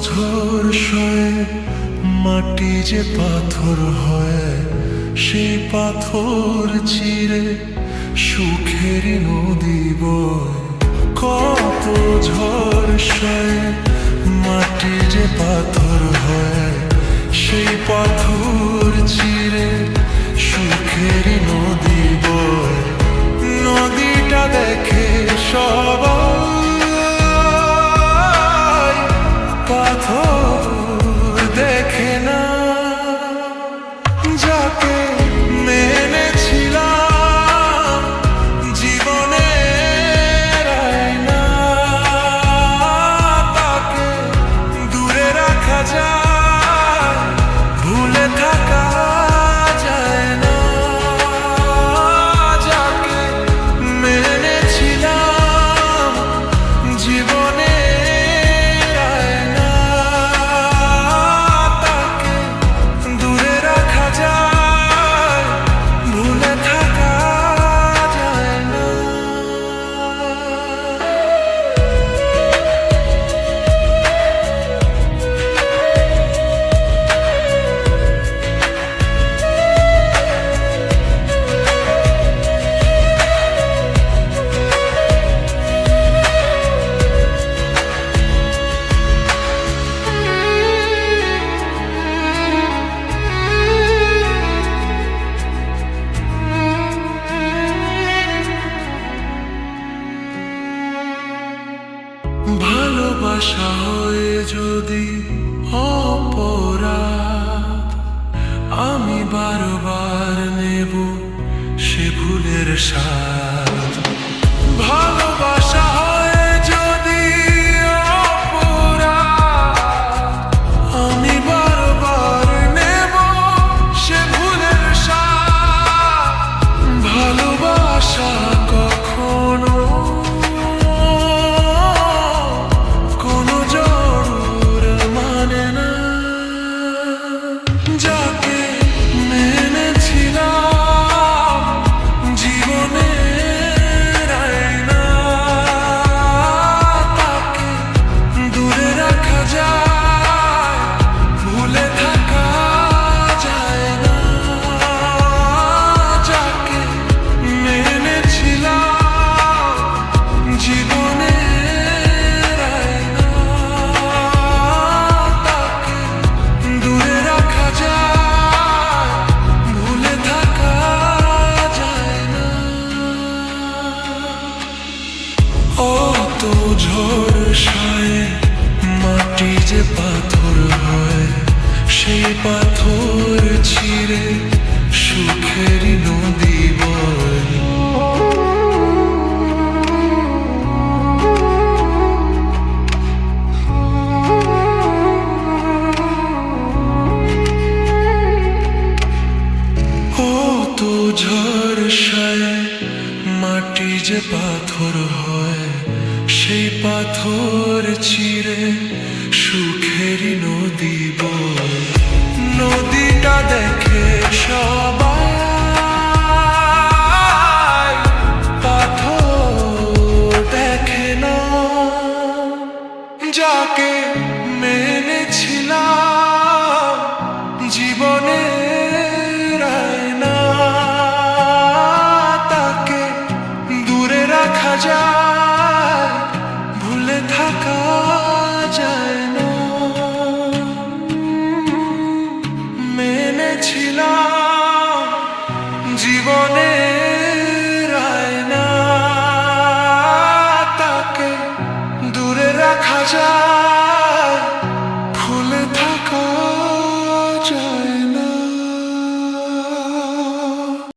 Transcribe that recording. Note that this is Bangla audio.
ঝড় সয়ে মাটি যে পাথর হয়, সেই পাথর চিরে সুখের নদী বয়। কত ঝড় সয়ে মাটি যে পাথর হয়, সেই পাথর চিরে সুখের নদী বয়। নদীটা দেখে সবাই, পাথর দেখে না। যাকে মেনেছিলাম জীবনের আয়না, তাকে দূরে রাখা যায়, ভুলে থাকা যায় না। যাকে মেনেছিলাম জীবনের আয়না, তাকে দূরে রাখা যায়, ভুলে থাকা যায় না। ভালোবাসা হয় যদি অপরাধ, আমি বারবার নেব সে ভুলের স্বাদ। ভালোবাসা হয় যদি অপরাধ, আমি বারবার নেব সে ভুলের স্বাদ। ভালোবাসা কখনো যাকে মেনেছিলাম জীবনের আয়না, তাকে দূরে রাখা যায়, ভুলে থাকা যায় না। যাকে মেনেছিলাম জীবনের আয়না, তাকে দূরে রাখা যায়, ভুলে থাকা যায় না। অত ঝড় সয়ে মাটি যে পাথর হয়, সেই পাথর চিরে সুখের নদী বয়। কত ঝড় সয়ে মাটি যে পাথর হয়, সেই পাথর চিরে সুখের নদী বয়। নদীটা দেখে সবাই, পাথর দেখে না। যাকে মেনেছিলাম জীবনের আয়না, তাকে দূরে রাখা যায়, ভুলে থাকা যায় না। মেনেছিলাম জীবনের